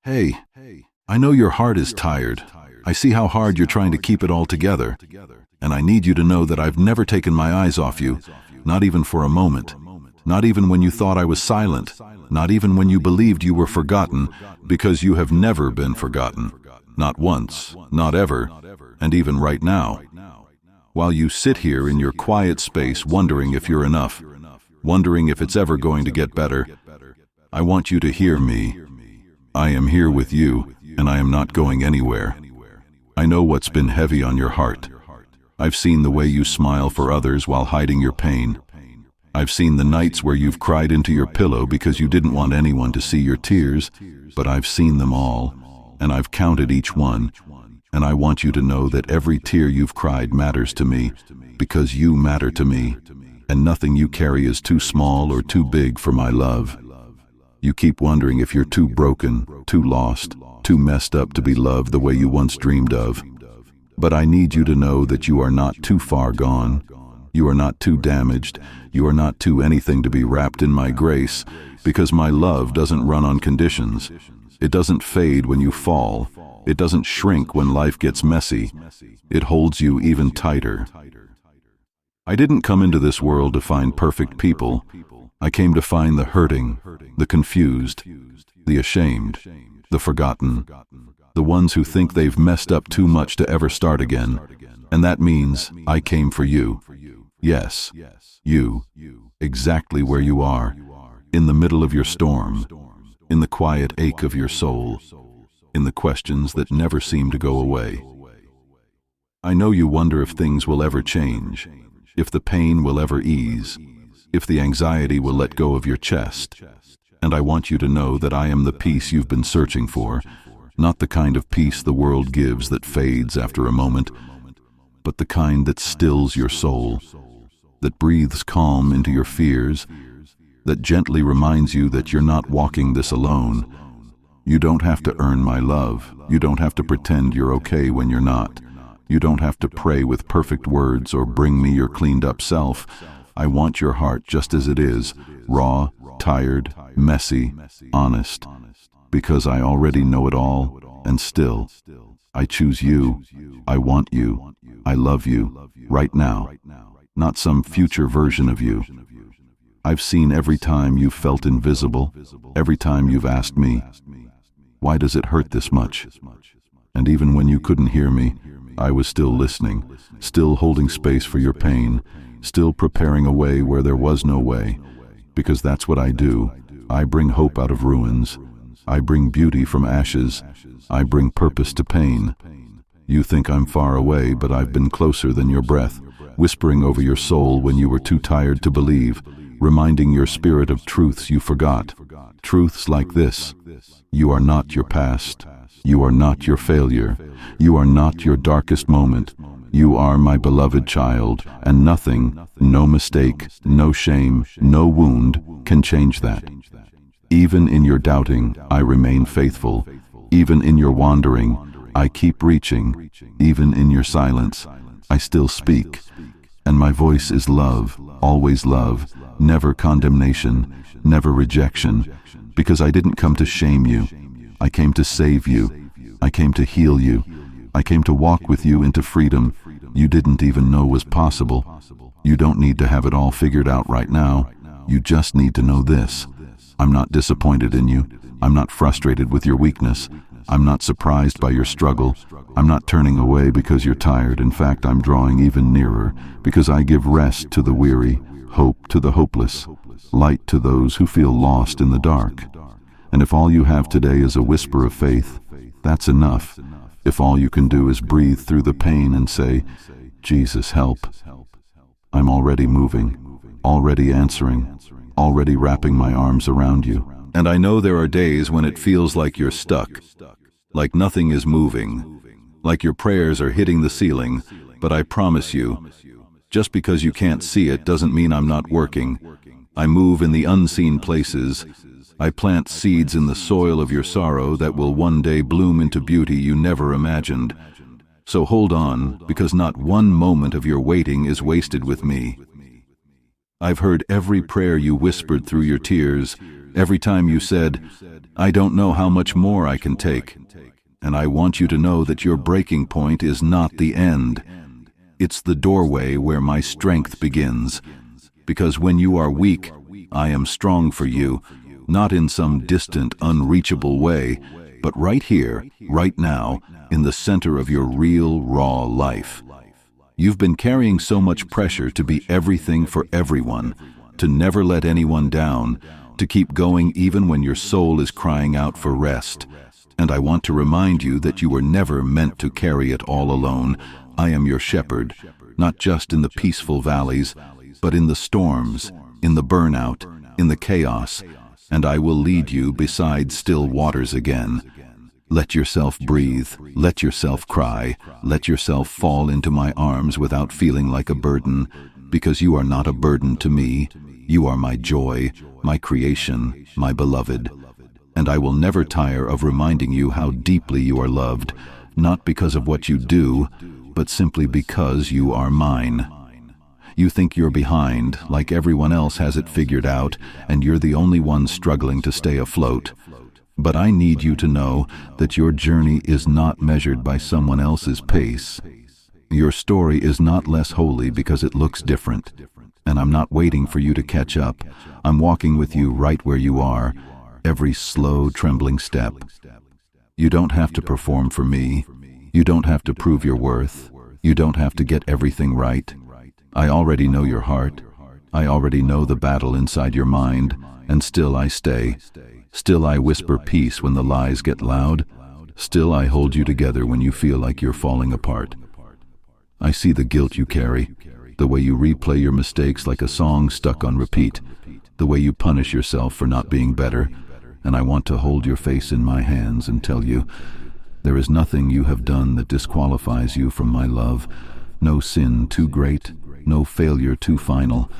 Hey, I know your heart is tired. I see how hard you're trying to keep it all together. And I need you to know that I've never taken my eyes off you, not even for a moment. Not even when you thought I was silent. Not even when you believed you were forgotten, because you have never been forgotten. Not once, not ever, and even right now. While you sit here in your quiet space wondering if you're enough, wondering if it's ever going to get better, I want you to hear me. I am here with you, and I am not going anywhere. I know what's been heavy on your heart. I've seen the way you smile for others while hiding your pain. I've seen the nights where you've cried into your pillow because you didn't want anyone to see your tears, but I've seen them all, and I've counted each one, and I want you to know that every tear you've cried matters to me, because you matter to me, and nothing you carry is too small or too big for my love. You keep wondering if you're too broken, too lost, too messed up to be loved the way you once dreamed of. But I need you to know that you are not too far gone. You are not too damaged. You are not too anything to be wrapped in my grace, because my love doesn't run on conditions. It doesn't fade when you fall. It doesn't shrink when life gets messy. It holds you even tighter. I didn't come into this world to find perfect people. I came to find the hurting, the confused, the ashamed, the forgotten, the ones who think they've messed up too much to ever start again. And that means I came for you. Yes, you, exactly where you are, in the middle of your storm, in the quiet ache of your soul, in the questions that never seem to go away. I know you wonder if things will ever change, if the pain will ever ease, if the anxiety will let go of your chest. And I want you to know that I am the peace you've been searching for, not the kind of peace the world gives that fades after a moment, but the kind that stills your soul, that breathes calm into your fears, that gently reminds you that you're not walking this alone. You don't have to earn my love. You don't have to pretend you're okay when you're not. You don't have to pray with perfect words or bring me your cleaned-up self. I want your heart just as it is, raw, tired, messy, honest, because I already know it all, and still, I choose you, I want you, I love you, right now, not some future version of you. I've seen every time you've felt invisible, every time you've asked me, why does it hurt this much? And even when you couldn't hear me, I was still listening, still holding space for your pain, still preparing a way where there was no way, because that's what I do. I bring hope out of ruins. I bring beauty from ashes. I bring purpose to pain. You think I'm far away, but I've been closer than your breath, whispering over your soul when you were too tired to believe, reminding your spirit of truths you forgot. Truths like this: you are not your past. You are not your failure. You are not your darkest moment. You are my beloved child, and nothing, no mistake, no shame, no wound can change that. Even in your doubting, I remain faithful. Even in your wandering, I keep reaching. Even in your silence, I still speak. And my voice is love, always love, never condemnation, never rejection, because I didn't come to shame you. I came to save you. I came to heal you. I came to walk with you into freedom you didn't even know was possible. You don't need to have it all figured out right now. You just need to know this: I'm not disappointed in you. I'm not frustrated with your weakness. I'm not surprised by your struggle. I'm not turning away because you're tired. In fact, I'm drawing even nearer, because I give rest to the weary, hope to the hopeless, light to those who feel lost in the dark. And if all you have today is a whisper of faith, that's enough. If all you can do is breathe through the pain and say, Jesus, help, I'm already moving, already answering, already wrapping my arms around you. And I know there are days when it feels like you're stuck, like nothing is moving, like your prayers are hitting the ceiling, but I promise you, just because you can't see it doesn't mean I'm not working. I move in the unseen places. I plant seeds in the soil of your sorrow that will one day bloom into beauty you never imagined. So hold on, because not one moment of your waiting is wasted with me. I've heard every prayer you whispered through your tears, Every time you said, "I don't know how much more I can take." And I want you to know that your breaking point is not the end. It's the doorway where my strength begins. Because when you are weak, I am strong for you, not in some distant, unreachable way, but right here, right now, in the center of your real, raw life. You've been carrying so much pressure to be everything for everyone, to never let anyone down, to keep going even when your soul is crying out for rest. And I want to remind you that you were never meant to carry it all alone. I am your shepherd, not just in the peaceful valleys, but in the storms, in the burnout, in the chaos, and I will lead you beside still waters again. Let yourself breathe, let yourself cry, let yourself fall into my arms without feeling like a burden, because you are not a burden to me. You are my joy, my creation, my beloved. And I will never tire of reminding you how deeply you are loved, not because of what you do, but simply because you are mine. You think you're behind, like everyone else has it figured out, and you're the only one struggling to stay afloat. But I need you to know that your journey is not measured by someone else's pace. Your story is not less holy because it looks different. And I'm not waiting for you to catch up. I'm walking with you right where you are, every slow, trembling step. You don't have to perform for me. You don't have to prove your worth. You don't have to get everything right. I already know your heart. I already know the battle inside your mind, and still I stay. Still I whisper peace when the lies get loud. Still I hold you together when you feel like you're falling apart. I see the guilt you carry, the way you replay your mistakes like a song stuck on repeat, the way you punish yourself for not being better, and I want to hold your face in my hands and tell you, there is nothing you have done that disqualifies you from my love, no sin too great, no failure too final.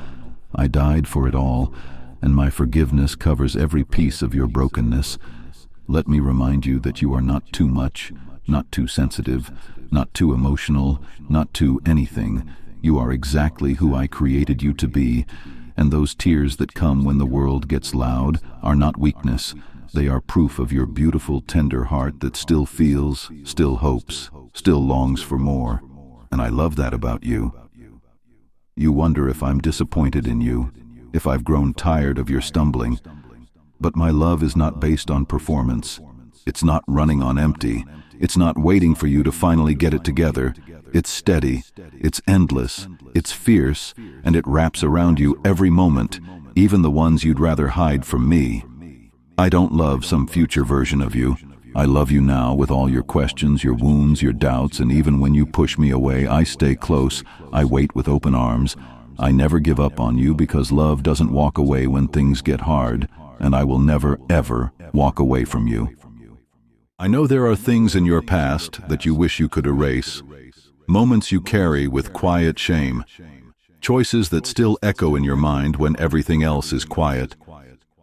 I died for it all, and my forgiveness covers every piece of your brokenness. Let me remind you that you are not too much, not too sensitive, not too emotional, not too anything. You are exactly who I created you to be, and those tears that come when the world gets loud are not weakness. They are proof of your beautiful, tender heart that still feels, still hopes, still longs for more. And I love that about you. You wonder if I'm disappointed in you, if I've grown tired of your stumbling. But my love is not based on performance. It's not running on empty. It's not waiting for you to finally get it together. It's steady, it's endless, it's fierce, and it wraps around you every moment, even the ones you'd rather hide from me. I don't love some future version of you. I love you now with all your questions, your wounds, your doubts, and even when you push me away, I stay close. I wait with open arms. I never give up on you because love doesn't walk away when things get hard, and I will never, ever walk away from you. I know there are things in your past that you wish you could erase, moments you carry with quiet shame, choices that still echo in your mind when everything else is quiet.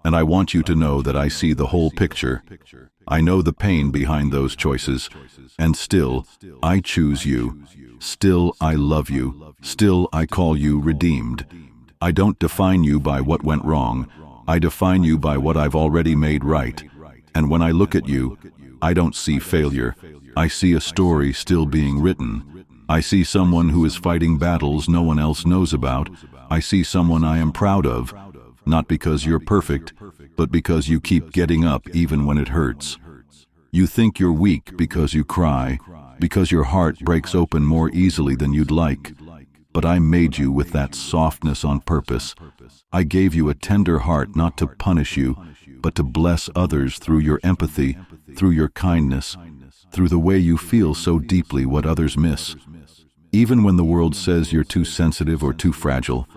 And I want you to know that I see the whole picture. I know the pain behind those choices, and still, I choose you. Still, I love you. Still, I call you redeemed. I don't define you by what went wrong. I define you by what I've already made right. And when I look at you, I don't see failure. I see a story still being written. I see someone who is fighting battles no one else knows about. I see someone I am proud of, not because you're perfect, but because you keep getting up even when it hurts. You think you're weak because you cry, because your heart breaks open more easily than you'd like. But I made you with that softness on purpose. I gave you a tender heart not to punish you, but to bless others through your empathy, through your kindness, through the way you feel so deeply what others miss. Even when the world says you're too sensitive or too fragile,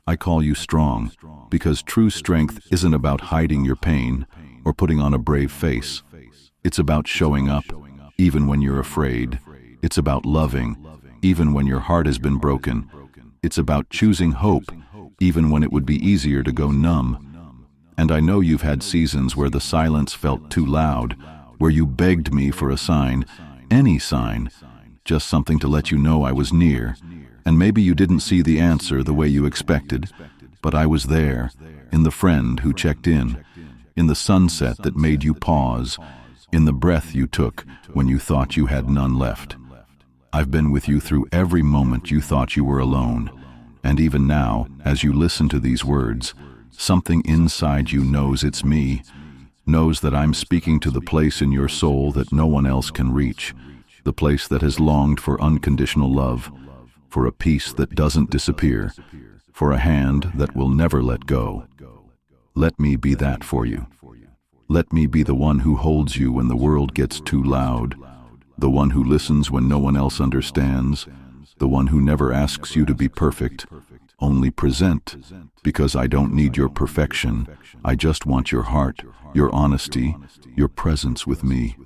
I call you strong, because true strength isn't about hiding your pain or putting on a brave face. It's about showing up, even when you're afraid. It's about loving, even when your heart has been broken. It's about choosing hope, even when it would be easier to go numb. And I know you've had seasons where the silence felt too loud, where you begged me for a sign, any sign, just something to let you know I was near. And maybe you didn't see the answer the way you expected, but I was there, in the friend who checked in, in the sunset that made you pause, in the breath you took when you thought you had none left. I've been with you through every moment you thought you were alone, and even now, as you listen to these words, something inside you knows it's me, knows that I'm speaking to the place in your soul that no one else can reach, the place that has longed for unconditional love, for a peace that doesn't disappear, for a hand that will never let go. Let me be that for you. Let me be the one who holds you when the world gets too loud, the one who listens when no one else understands, the one who never asks you to be perfect, only present, because I don't need your perfection. I just want your heart, your honesty, your presence with me.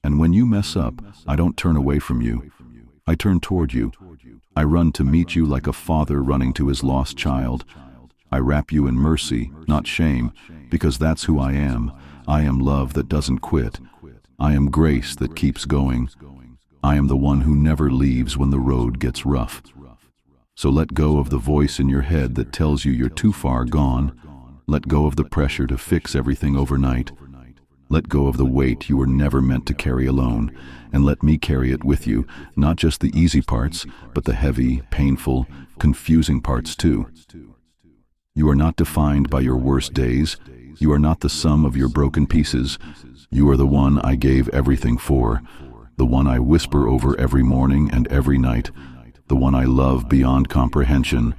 And when you mess up, I don't turn away from you. I turn toward you. I run to meet you like a father running to his lost child. I wrap you in mercy, not shame, because that's who I am. I am love that doesn't quit. I am grace that keeps going. I am the one who never leaves when the road gets rough. So let go of the voice in your head that tells you you're too far gone. Let go of the pressure to fix everything overnight. Let go of the weight you were never meant to carry alone, and let me carry it with you, not just the easy parts, but the heavy, painful, confusing parts too. You are not defined by your worst days. You are not the sum of your broken pieces. You are the one I gave everything for, the one I whisper over every morning and every night, the one I love beyond comprehension,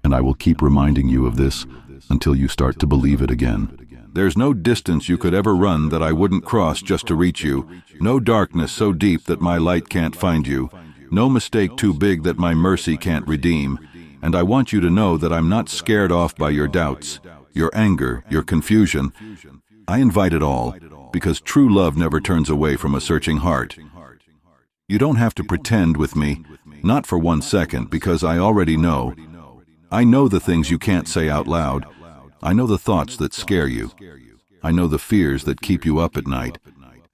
and I will keep reminding you of this until you start to believe it again. There's no distance you could ever run that I wouldn't cross just to reach you, no darkness so deep that my light can't find you, no mistake too big that my mercy can't redeem. And I want you to know that I'm not scared off by your doubts, your anger, your confusion. I invite it all, because true love never turns away from a searching heart. You don't have to pretend with me, not for 1 second, because I already know. I know the things you can't say out loud. I know the thoughts that scare you. I know the fears that keep you up at night.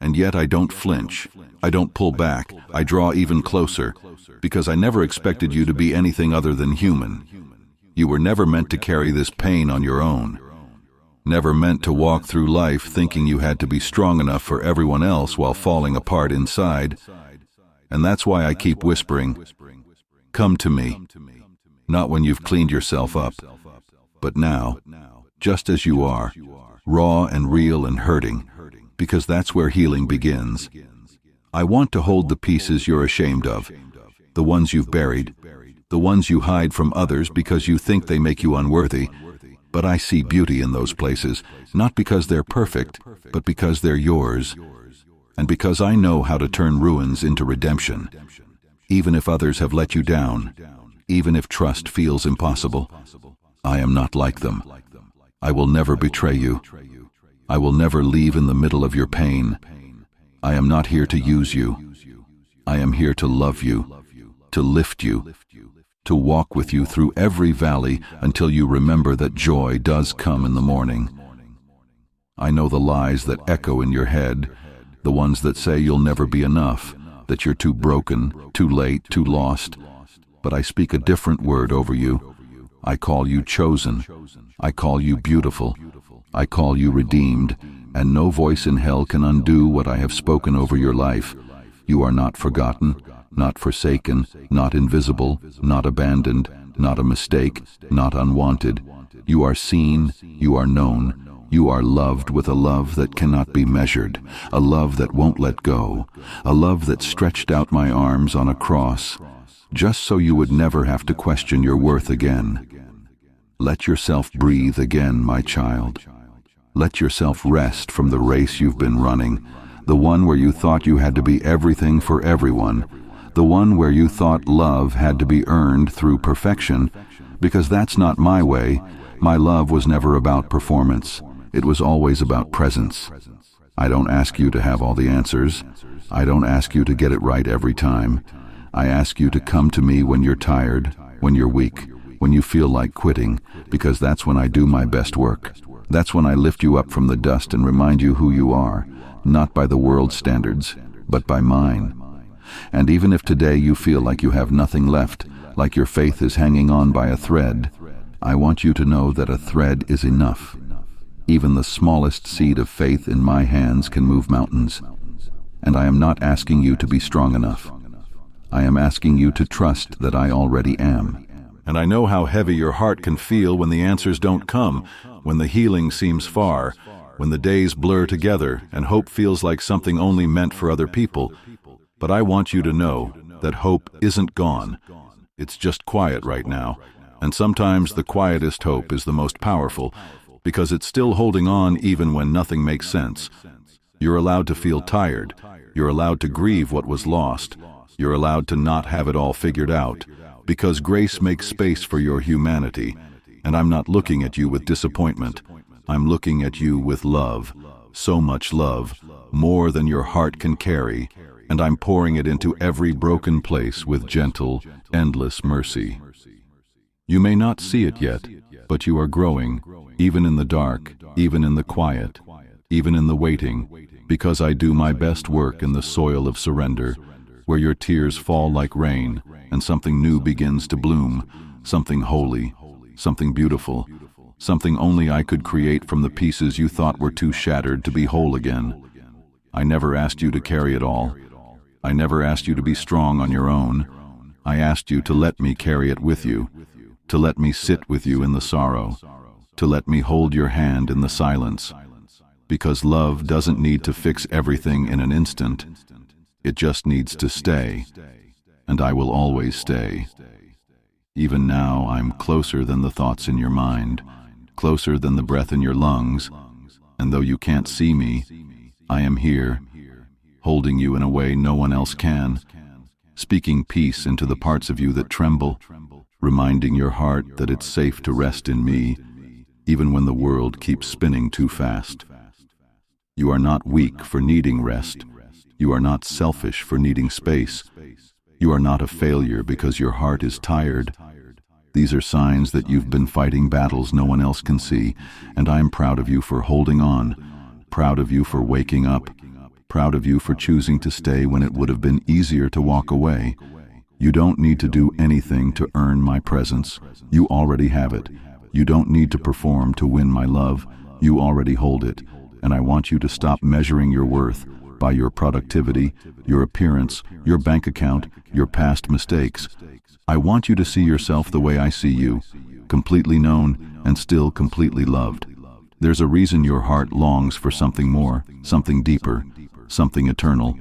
And yet I don't flinch. I don't pull back. I draw even closer, because I never expected you to be anything other than human. You were never meant to carry this pain on your own. Never meant to walk through life thinking you had to be strong enough for everyone else while falling apart inside. And that's why I keep whispering, come to me. Not when you've cleaned yourself up, but now, just as you are, raw and real and hurting, because that's where healing begins. I want to hold the pieces you're ashamed of, the ones you've buried, the ones you hide from others because you think they make you unworthy. But I see beauty in those places, not because they're perfect, but because they're yours, and because I know how to turn ruins into redemption. Even if others have let you down, even if trust feels impossible, I am not like them. I will never betray you. I will never leave in the middle of your pain. I am not here to use you. I am here to love you, to lift you, to walk with you through every valley until you remember that joy does come in the morning. I know the lies that echo in your head, the ones that say you'll never be enough, that you're too broken, too late, too lost. But I speak a different word over you. I call you chosen. I call you beautiful. I call you redeemed, and no voice in hell can undo what I have spoken over your life. You are not forgotten, not forsaken, not invisible, not abandoned, not a mistake, not unwanted. You are seen, you are known, you are loved with a love that cannot be measured, a love that won't let go, a love that stretched out my arms on a cross, just so you would never have to question your worth again. Let yourself breathe again, my child. Let yourself rest from the race you've been running, the one where you thought you had to be everything for everyone, the one where you thought love had to be earned through perfection, because that's not my way. My love was never about performance. It was always about presence. I don't ask you to have all the answers. I don't ask you to get it right every time. I ask you to come to me when you're tired, when you're weak, when you feel like quitting, because that's when I do my best work. That's when I lift you up from the dust and remind you who you are, not by the world's standards, but by mine. And even if today you feel like you have nothing left, like your faith is hanging on by a thread, I want you to know that a thread is enough. Even the smallest seed of faith in my hands can move mountains. And I am not asking you to be strong enough. I am asking you to trust that I already am. And I know how heavy your heart can feel when the answers don't come, when the healing seems far, when the days blur together and hope feels like something only meant for other people. But I want you to know that hope isn't gone. It's just quiet right now. And sometimes the quietest hope is the most powerful, because it's still holding on even when nothing makes sense. You're allowed to feel tired. You're allowed to grieve what was lost. You're allowed to not have it all figured out, because grace makes space for your humanity. And I'm not looking at you with disappointment. I'm looking at you with love, so much love, more than your heart can carry, and I'm pouring it into every broken place with gentle, endless mercy. You may not see it yet, but you are growing, even in the dark, even in the quiet, even in the waiting, because I do my best work in the soil of surrender, where your tears fall like rain, and something new begins to bloom, something holy, something beautiful, something only I could create from the pieces you thought were too shattered to be whole again. I never asked you to carry it all. I never asked you to be strong on your own. I asked you to let me carry it with you, to let me sit with you in the sorrow, to let me hold your hand in the silence. Because love doesn't need to fix everything in an instant. It just needs to stay, and I will always stay. Even now, I'm closer than the thoughts in your mind, closer than the breath in your lungs, and though you can't see me, I am here, holding you in a way no one else can, speaking peace into the parts of you that tremble, reminding your heart that it's safe to rest in me, even when the world keeps spinning too fast. You are not weak for needing rest. You are not selfish for needing space. You are not a failure because your heart is tired. These are signs that you've been fighting battles no one else can see, and I am proud of you for holding on, proud of you for waking up, proud of you for choosing to stay when it would have been easier to walk away. You don't need to do anything to earn my presence. You already have it. You don't need to perform to win my love. You already hold it, and I want you to stop measuring your worth by your productivity, your appearance, your bank account, your past mistakes. I want you to see yourself the way I see you, completely known and still completely loved. There's a reason your heart longs for something more, something deeper, something eternal.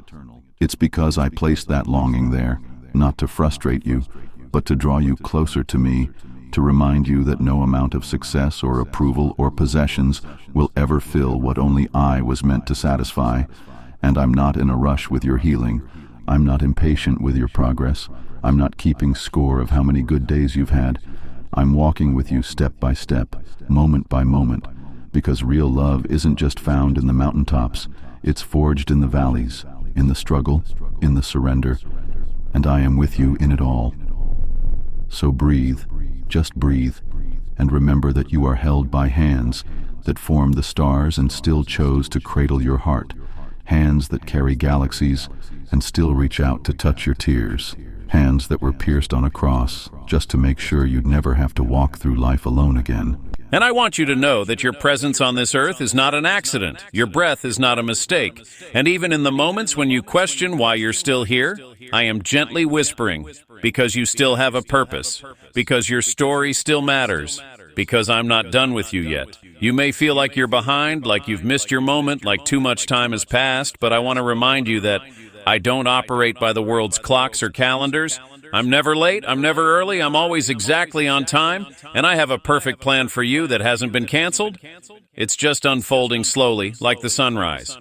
It's because I placed that longing there, not to frustrate you, but to draw you closer to me, to remind you that no amount of success or approval or possessions will ever fill what only I was meant to satisfy. And I'm not in a rush with your healing. I'm not impatient with your progress. I'm not keeping score of how many good days you've had. I'm walking with you step by step, moment by moment, because real love isn't just found in the mountaintops. It's forged in the valleys, in the struggle, in the surrender, and I am with you in it all. So breathe, just breathe, and remember that you are held by hands that formed the stars and still chose to cradle your heart. Hands that carry galaxies and still reach out to touch your tears. Hands that were pierced on a cross just to make sure you'd never have to walk through life alone again. And I want you to know that your presence on this earth is not an accident. Your breath is not a mistake. And even in the moments when you question why you're still here, I am gently whispering, because you still have a purpose, because your story still matters, because I'm not done with you yet. You may feel like you're behind, like you've missed your moment, like too much time has passed, but I want to remind you that I don't operate by the world's clocks or calendars. I'm never late, I'm never early, I'm always exactly on time, and I have a perfect plan for you that hasn't been canceled. It's just unfolding slowly, like the sunrise.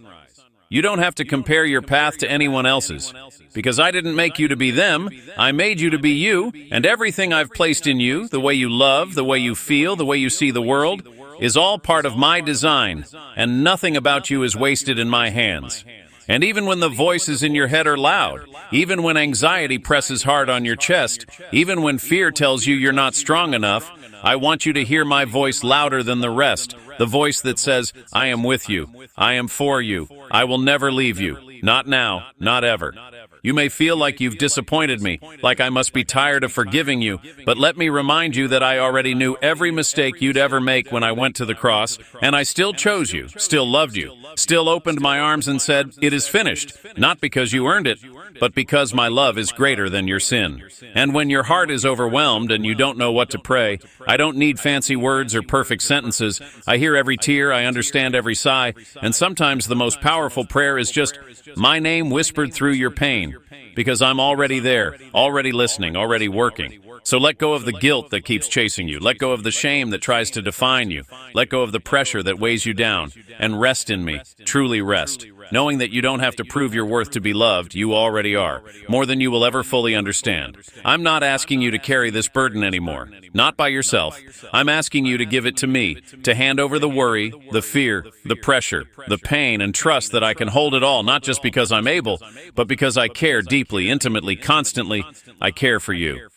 You don't have to compare your path to anyone else's, because I didn't make you to be them, I made you to be you, and everything I've placed in you, the way you love, the way you feel, the way you see the world, is all part of my design, and nothing about you is wasted in my hands. And even when the voices in your head are loud, even when anxiety presses hard on your chest, even when fear tells you you're not strong enough, I want you to hear my voice louder than the rest, the voice that says, I am with you, I am for you, I will never leave you. Not now, not ever. You may feel like you've disappointed me, like I must be tired of forgiving you, but let me remind you that I already knew every mistake you'd ever make when I went to the cross, and I still chose you, still loved you, still opened my arms and said, "It is finished," not because you earned it, but because my love is greater than your sin. And when your heart is overwhelmed and you don't know what to pray, I don't need fancy words or perfect sentences. I hear every tear, I understand every sigh, and sometimes the most powerful prayer is just, "My name whispered through your pain," because I'm already there, already listening, already working. So let go of the guilt that keeps chasing you. Let go of the shame that tries to define you. Let go of the pressure that weighs you down. And rest in me. Truly rest. Knowing that you don't have to prove your worth to be loved, you already are. More than you will ever fully understand. I'm not asking you to carry this burden anymore. Not by yourself. I'm asking you to give it to me. To hand over the worry, the fear, the pressure, the pain, and trust that I can hold it all, not just because I'm able, but because I care deeply, intimately, constantly. I care for you.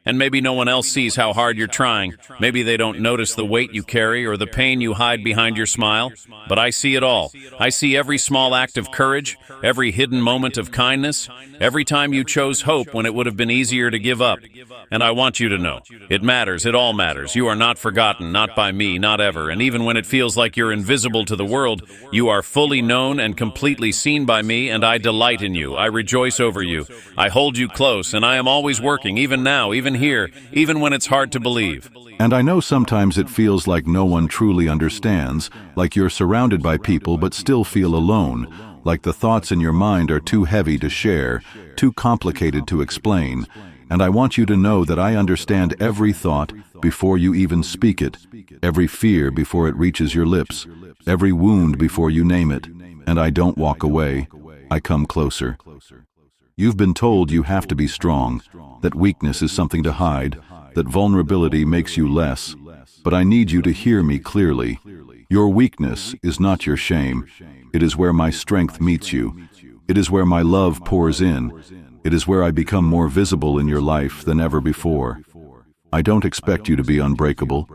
And maybe no one else sees how hard you're trying. Maybe they don't notice the weight you carry or the pain you hide behind your smile. But I see it all. I see every small act of courage, every hidden moment of kindness, every time you chose hope when it would have been easier to give up. And I want you to know, it matters, it all matters. You are not forgotten, not by me, not ever. And even when it feels like you're invisible to the world, you are fully known and completely seen by me, and I delight in you. I rejoice over you. I hold you close, and I am always working, even now, even here, even when it's hard to believe. And I know sometimes it feels like no one truly understands, like you're surrounded by people but still feel alone, like the thoughts in your mind are too heavy to share, too complicated to explain. And I want you to know that I understand every thought before you even speak it, every fear before it reaches your lips, every wound before you name it. And I don't walk away. I come closer. You've been told you have to be strong, that weakness is something to hide, that vulnerability makes you less. But I need you to hear me clearly. Your weakness is not your shame. It is where my strength meets you. It is where my love pours in. It is where I become more visible in your life than ever before. I don't expect you to be unbreakable.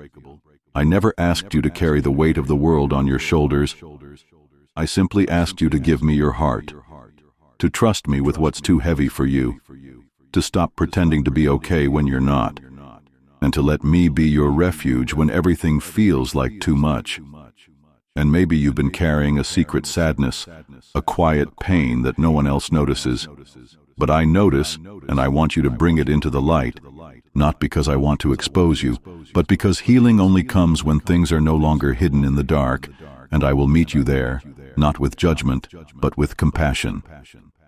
I never asked you to carry the weight of the world on your shoulders. I simply asked you to give me your heart, to trust me with what's too heavy for you, to stop pretending to be okay when you're not, and to let me be your refuge when everything feels like too much. And maybe you've been carrying a secret sadness, a quiet pain that no one else notices. But I notice, and I want you to bring it into the light, not because I want to expose you, but because healing only comes when things are no longer hidden in the dark, and I will meet you there, not with judgment, but with compassion.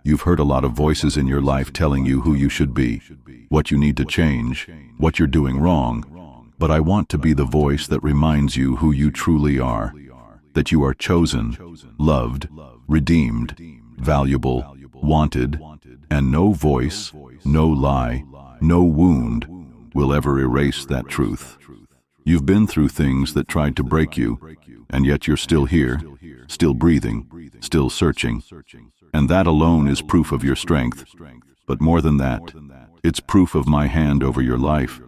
You've heard a lot of voices in your life telling you who you should be, what you need to change, what you're doing wrong, but I want to be the voice that reminds you who you truly are, that you are chosen, loved, redeemed, valuable, wanted, and no voice, no lie, no wound will ever erase that truth. You've been through things that tried to break you, and yet you're still here, still breathing, still searching. And that alone is proof of your strength. But more than that, it's proof of my hand over your life,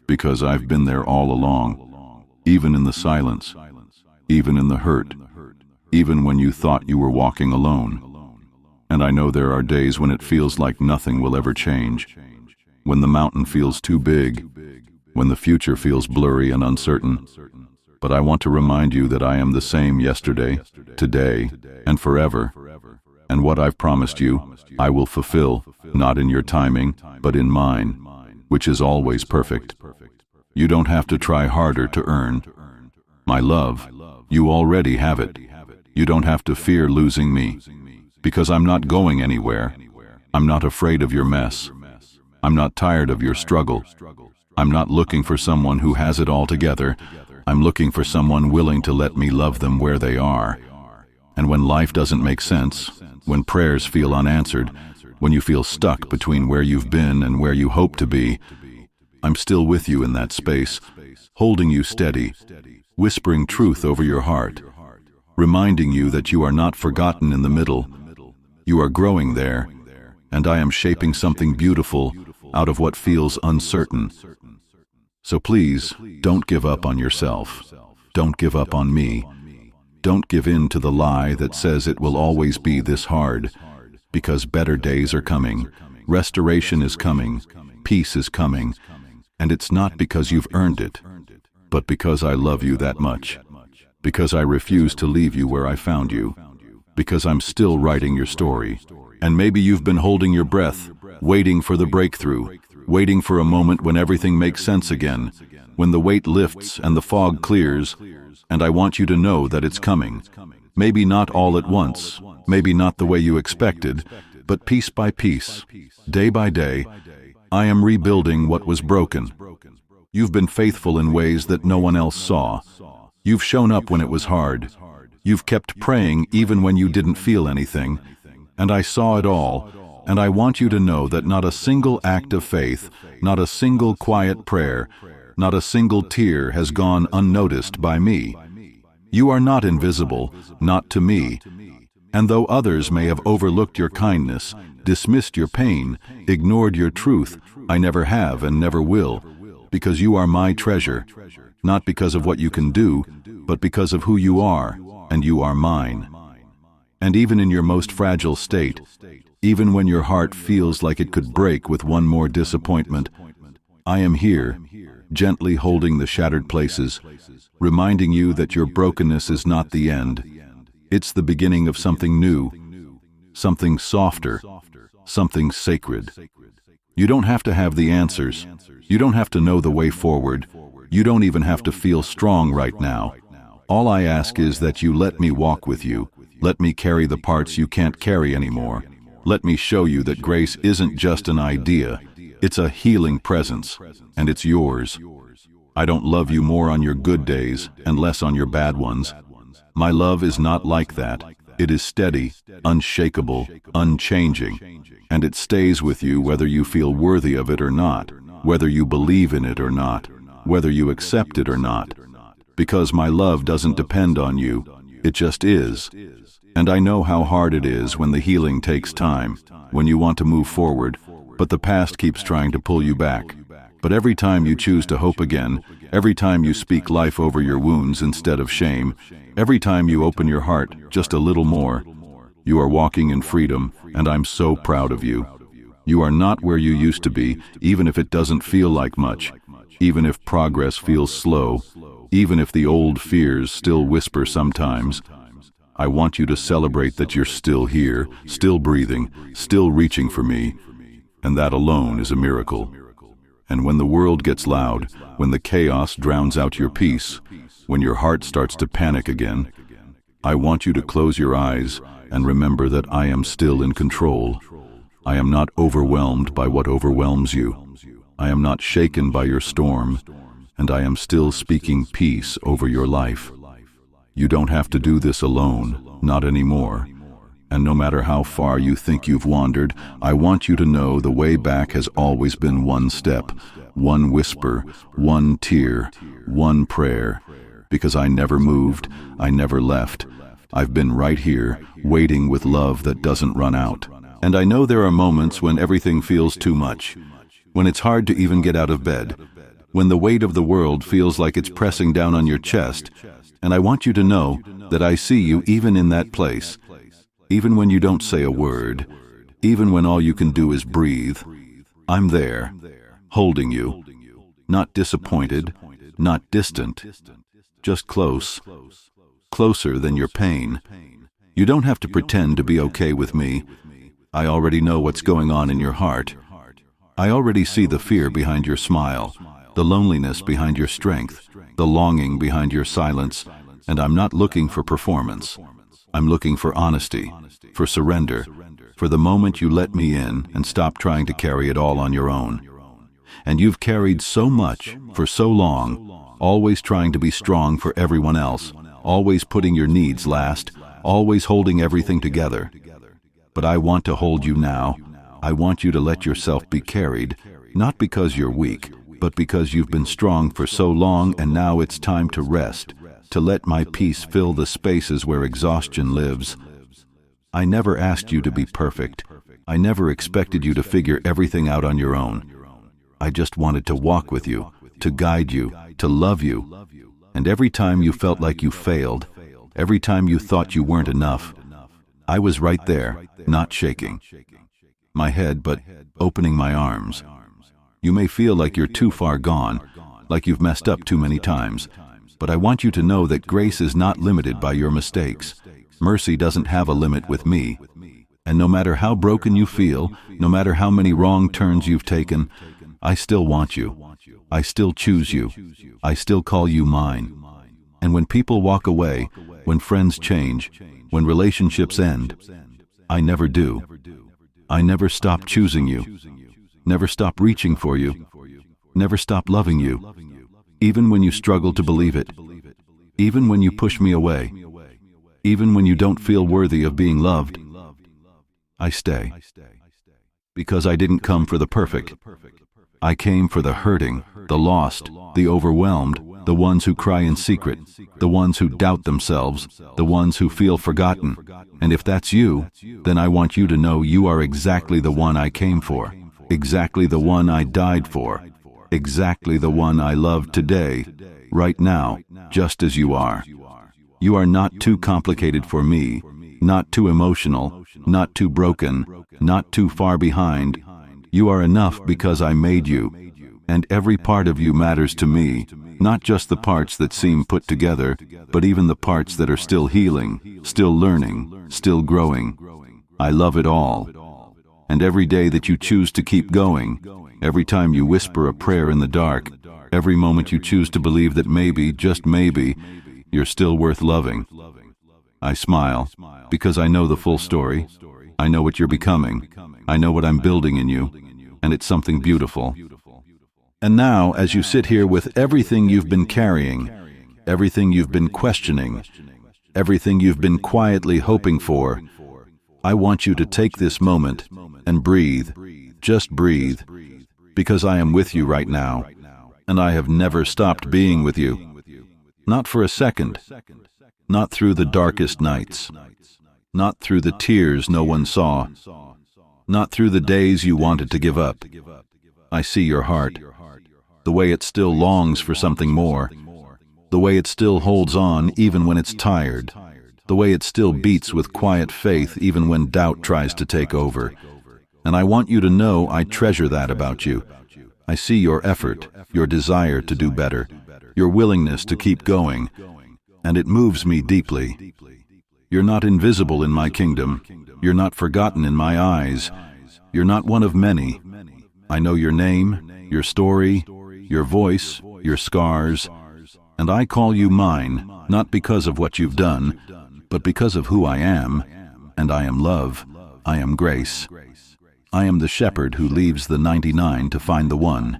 because I've been there all along, even in the silence, even in the hurt, even when you thought you were walking alone. And I know there are days when it feels like nothing will ever change, when the mountain feels too big, when the future feels blurry and uncertain. But I want to remind you that I am the same yesterday, today, and forever. And what I've promised you, I will fulfill, not in your timing, but in mine, which is always perfect. You don't have to try harder to earn my love. You already have it. You don't have to fear losing me, because I'm not going anywhere. I'm not afraid of your mess. I'm not tired of your struggle. I'm not looking for someone who has it all together. I'm looking for someone willing to let me love them where they are. And when life doesn't make sense, when prayers feel unanswered, when you feel stuck between where you've been and where you hope to be, I'm still with you in that space, holding you steady, whispering truth over your heart, reminding you that you are not forgotten in the middle. You are growing there, and I am shaping something beautiful out of what feels uncertain. So please, don't give up on yourself. Don't give up on me. Don't give in to the lie that says it will always be this hard, because better days are coming, restoration is coming, peace is coming, and it's not because you've earned it, but because I love you that much, because I refuse to leave you where I found you, because I'm still writing your story. And maybe you've been holding your breath, waiting for the breakthrough, waiting for a moment when everything makes sense again, when the weight lifts and the fog clears, and I want you to know that it's coming. Maybe not all at once, maybe not the way you expected, but piece by piece, day by day, I am rebuilding what was broken. You've been faithful in ways that no one else saw. You've shown up when it was hard. You've kept praying even when you didn't feel anything. And I saw it all, and I want you to know that not a single act of faith, not a single quiet prayer, not a single tear has gone unnoticed by me. You are not invisible, not to me. And though others may have overlooked your kindness, dismissed your pain, ignored your truth, I never have and never will, because you are my treasure, not because of what you can do, but because of who you are, and you are mine. And even in your most fragile state, even when your heart feels like it could break with one more disappointment, I am here, gently holding the shattered places, reminding you that your brokenness is not the end. It's the beginning of something new, something softer, something sacred. You don't have to have the answers. You don't have to know the way forward. You don't even have to feel strong right now. All I ask is that you let me walk with you. Let me carry the parts you can't carry anymore. Let me show you that grace isn't just an idea. It's a healing presence, and it's yours. I don't love you more on your good days and less on your bad ones. My love is not like that. It is steady, unshakable, unchanging, and it stays with you whether you feel worthy of it or not, whether you believe in it or not, whether you accept it or not. Because my love doesn't depend on you, it just is. And I know how hard it is when the healing takes time, when you want to move forward, but the past keeps trying to pull you back. But every time you choose to hope again, every time you speak life over your wounds instead of shame, every time you open your heart just a little more, you are walking in freedom, and I'm so proud of you. You are not where you used to be, even if it doesn't feel like much, even if progress feels slow, even if the old fears still whisper sometimes. I want you to celebrate that you're still here, still breathing, still reaching for me, and that alone is a miracle. And when the world gets loud, when the chaos drowns out your peace, when your heart starts to panic again, I want you to close your eyes and remember that I am still in control. I am not overwhelmed by what overwhelms you. I am not shaken by your storm, and I am still speaking peace over your life. You don't have to do this alone, not anymore. And no matter how far you think you've wandered, I want you to know the way back has always been one step, one whisper, one tear, one prayer. Because I never moved, I never left. I've been right here, waiting with love that doesn't run out. And I know there are moments when everything feels too much, when it's hard to even get out of bed, when the weight of the world feels like it's pressing down on your chest. And I want you to know that I see you even in that place, even when you don't say a word, even when all you can do is breathe. I'm there, holding you, not disappointed, not distant, just close, closer than your pain. You don't have to pretend to be okay with me. I already know what's going on in your heart. I already see the fear behind your smile, the loneliness behind your strength, the longing behind your silence, and I'm not looking for performance. I'm looking for honesty, for surrender, for the moment you let me in and stop trying to carry it all on your own. And you've carried so much for so long, always trying to be strong for everyone else, always putting your needs last, always holding everything together. But I want to hold you now. I want you to let yourself be carried, not because you're weak, but because you've been strong for so long and now it's time to rest, to let my peace fill the spaces where exhaustion lives. I never asked you to be perfect. I never expected you to figure everything out on your own. I just wanted to walk with you, to guide you, to love you. And every time you felt like you failed, Every time you thought you weren't enough, I was right there, not shaking my head, but opening my arms. You may feel like you're too far gone, like you've messed up too many times, but I want you to know that grace is not limited by your mistakes. Mercy doesn't have a limit with me. And no matter how broken you feel, no matter how many wrong turns you've taken, I still want you. I still choose you. I still call you mine. And when people walk away, when friends change, when relationships end, I never do. I never stop choosing you, never stop reaching for you, never stop loving you, even when you struggle to believe it, even when you push me away, even when you don't feel worthy of being loved. I stay, because I didn't come for the perfect. I came for the hurting, the lost, the overwhelmed, the ones who cry in secret, the ones who doubt themselves, the ones who feel forgotten. And if that's you, then I want you to know you are exactly the one I came for, exactly the one I died for, exactly the one I love today, right now, just as you are. You are not too complicated for me, not too emotional, not too broken, not too far behind. You are enough because I made you, and every part of you matters to me, not just the parts that seem put together, but even the parts that are still healing, still learning, still growing. I love it all. And every day that you choose to keep going, every time you whisper a prayer in the dark, every moment you choose to believe that maybe, just maybe, you're still worth loving, I smile, because I know the full story. I know what you're becoming. I know what I'm building in you, and it's something beautiful. And now, as you sit here with everything you've been carrying, everything you've been questioning, everything you've been quietly hoping for, I want you to take this moment and breathe, just breathe, because I am with you right now, and I have never stopped being with you. Not for a second, not through the darkest nights, not through the tears no one saw, not through the days you wanted to give up. I see your heart, the way it still longs for something more, the way it still holds on even when it's tired, the way it still beats with quiet faith even when doubt tries to take over. And I want you to know I treasure that about you. I see your effort, your desire to do better, your willingness to keep going, and it moves me deeply. You're not invisible in my kingdom. You're not forgotten in my eyes. You're not one of many. I know your name, your story, your voice, your scars, and I call you mine, not because of what you've done, but because of who I am, and I am love, I am grace. I am the shepherd who leaves the 99 to find the one,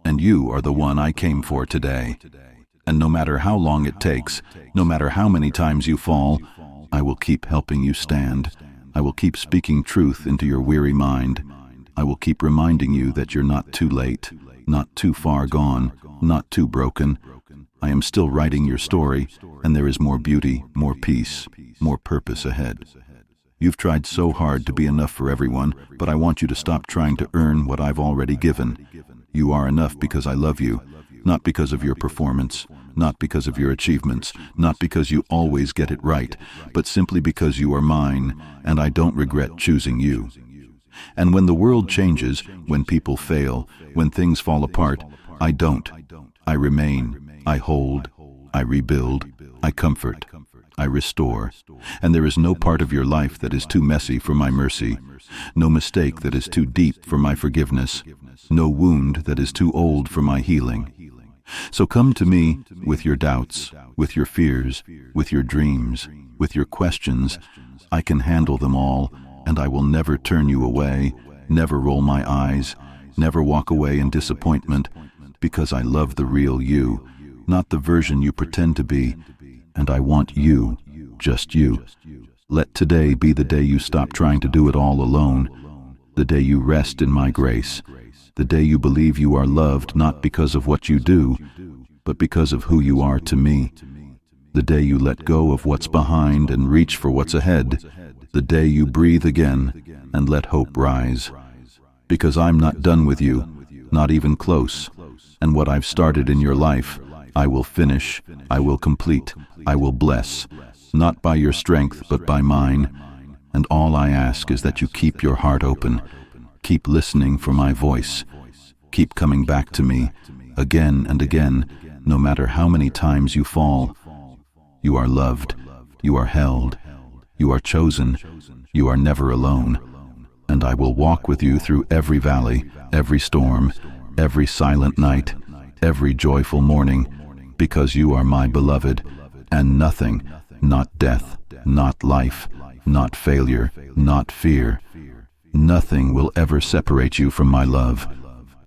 and you are the one I came for today. And no matter how long it takes, no matter how many times you fall, I will keep helping you stand. I will keep speaking truth into your weary mind. I will keep reminding you that you're not too late, not too far gone, not too broken. I am still writing your story, and there is more beauty, more peace, more purpose ahead. You've tried so hard to be enough for everyone, but I want you to stop trying to earn what I've already given. You are enough because I love you, not because of your performance, not because of your achievements, not because you always get it right, but simply because you are mine, and I don't regret choosing you. And when the world changes, when people fail, when things fall apart, I don't. I remain, I hold, I rebuild, I comfort, I restore. And there is no part of your life that is too messy for my mercy, no mistake that is too deep for my forgiveness, no wound that is too old for my healing. So come to me with your doubts, with your fears, with your dreams, with your questions. I can handle them all, and I will never turn you away, never roll my eyes, never walk away in disappointment, because I love the real you, not the version you pretend to be, and I want you, just you. Let today be the day you stop trying to do it all alone, the day you rest in my grace, the day you believe you are loved not because of what you do, but because of who you are to me, the day you let go of what's behind and reach for what's ahead, the day you breathe again and let hope rise. Because I'm not done with you, not even close, and what I've started in your life, I will finish, I will complete, I will bless. not by your strength, but by mine. And all I ask is that you keep your heart open, keep listening for my voice, keep coming back to me again and again, no matter how many times you fall. You are loved, you are held, you are chosen, you are never alone. And I will walk with you through every valley, every storm, every silent night, every joyful morning, because you are my beloved, and nothing, not death, not life, not failure, not fear, nothing will ever separate you from my love.